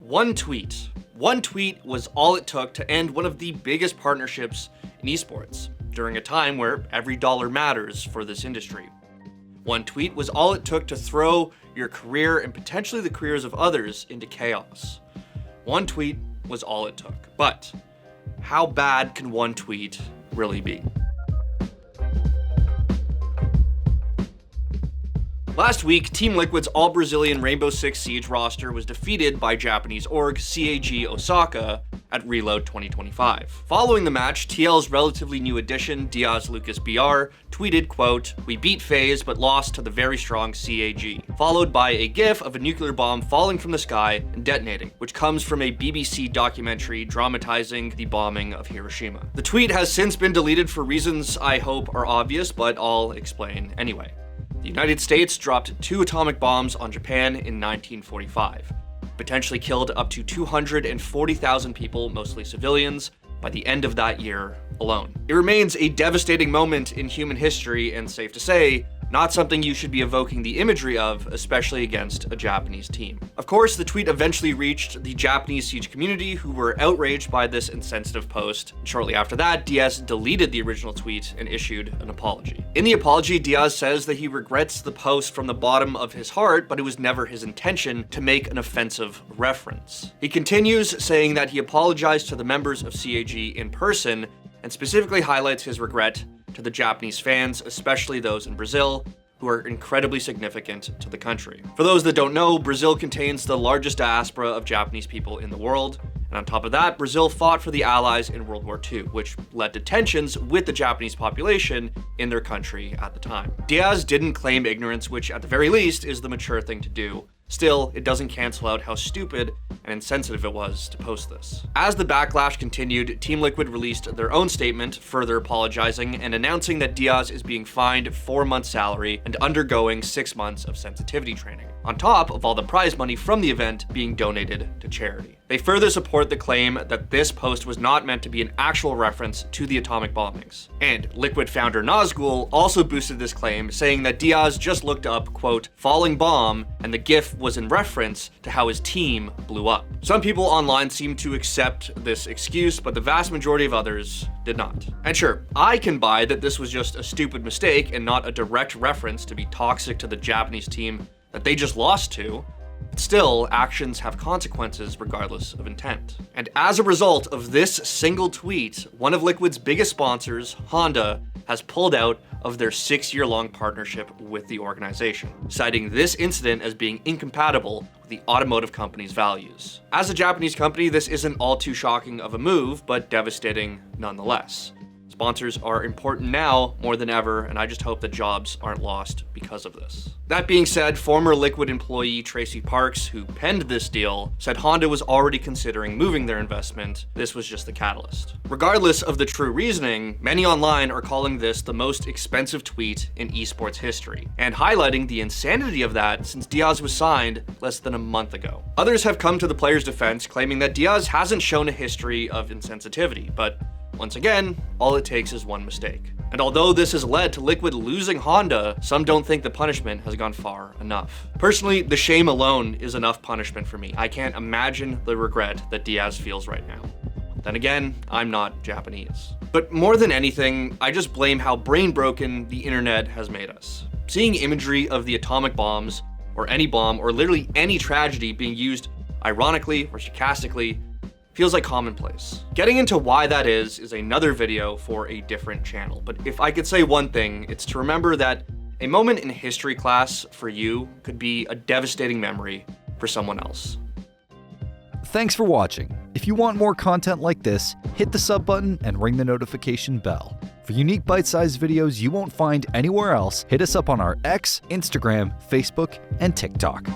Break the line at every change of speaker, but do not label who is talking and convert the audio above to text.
One tweet. One tweet was all it took to end one of the biggest partnerships in esports, during a time where every dollar matters for this industry. One tweet was all it took to throw your career and potentially the careers of others into chaos. One tweet was all it took. But how bad can one tweet really be? Last week, Team Liquid's all-Brazilian Rainbow Six Siege roster was defeated by Japanese org CAG Osaka at Reload 2025. Following the match, TL's relatively new addition, Diaz Lucas BR, tweeted, quote, "We beat FaZe but lost to the very strong CAG," followed by a gif of a nuclear bomb falling from the sky and detonating, which comes from a BBC documentary dramatizing the bombing of Hiroshima. The tweet has since been deleted for reasons I hope are obvious, but I'll explain anyway. The United States dropped 2 atomic bombs on Japan in 1945, potentially killed up to 240,000 people, mostly civilians, by the end of that year alone. It remains a devastating moment in human history and, safe to say, not something you should be evoking the imagery of, especially against a Japanese team. Of course, the tweet eventually reached the Japanese Siege community, who were outraged by this insensitive post. Shortly after that, Diaz deleted the original tweet and issued an apology. In the apology, Diaz says that he regrets the post from the bottom of his heart, but it was never his intention to make an offensive reference. He continues, saying that he apologized to the members of CAG in person, and specifically highlights his regret to the Japanese fans, especially those in Brazil, who are incredibly significant to the country. For those that don't know, Brazil contains the largest diaspora of Japanese people in the world, and on top of that, Brazil fought for the Allies in World War II, which led to tensions with the Japanese population in their country at the time. Diaz didn't claim ignorance, which at the very least is the mature thing to do. Still, it doesn't cancel out how stupid and insensitive it was to post this. As the backlash continued, Team Liquid released their own statement, further apologizing and announcing that Diaz is being fined 4 months' salary and undergoing 6 months of sensitivity training, on top of all the prize money from the event being donated to charity. They further support the claim that this post was not meant to be an actual reference to the atomic bombings. And Liquid founder Nazgul also boosted this claim, saying that Diaz just looked up, quote, "falling bomb," and the gif was in reference to how his team blew up. Some people online seem to accept this excuse, but the vast majority of others did not. And sure, I can buy that this was just a stupid mistake and not a direct reference to be toxic to the Japanese team that they just lost to. Still, actions have consequences regardless of intent. And as a result of this single tweet, one of Liquid's biggest sponsors, Honda, has pulled out of their 6-year-long partnership with the organization, citing this incident as being incompatible with the automotive company's values. As a Japanese company, this isn't all too shocking of a move, but devastating nonetheless. Sponsors are important now more than ever, and I just hope that jobs aren't lost because of this. That being said, former Liquid employee Tracy Parks, who penned this deal, said Honda was already considering moving their investment. This was just the catalyst. Regardless of the true reasoning, many online are calling this the most expensive tweet in esports history, and highlighting the insanity of that since Diaz was signed less than a month ago. Others have come to the player's defense, claiming that Diaz hasn't shown a history of insensitivity, but once again, all it takes is one mistake. And although this has led to Liquid losing Honda, some don't think the punishment has gone far enough. Personally, the shame alone is enough punishment for me. I can't imagine the regret that Diaz feels right now. Then again, I'm not Japanese. But more than anything, I just blame how brain broken the internet has made us. Seeing imagery of the atomic bombs, or any bomb, or literally any tragedy being used ironically or sarcastically feels like commonplace. Getting into why that is another video for a different channel. But if I could say one thing, it's to remember that a moment in history class for you could be a devastating memory for someone else.
Thanks for watching. If you want more content like this, hit the sub button and ring the notification bell. For unique bite-sized videos you won't find anywhere else, hit us up on our X, Instagram, Facebook, and TikTok.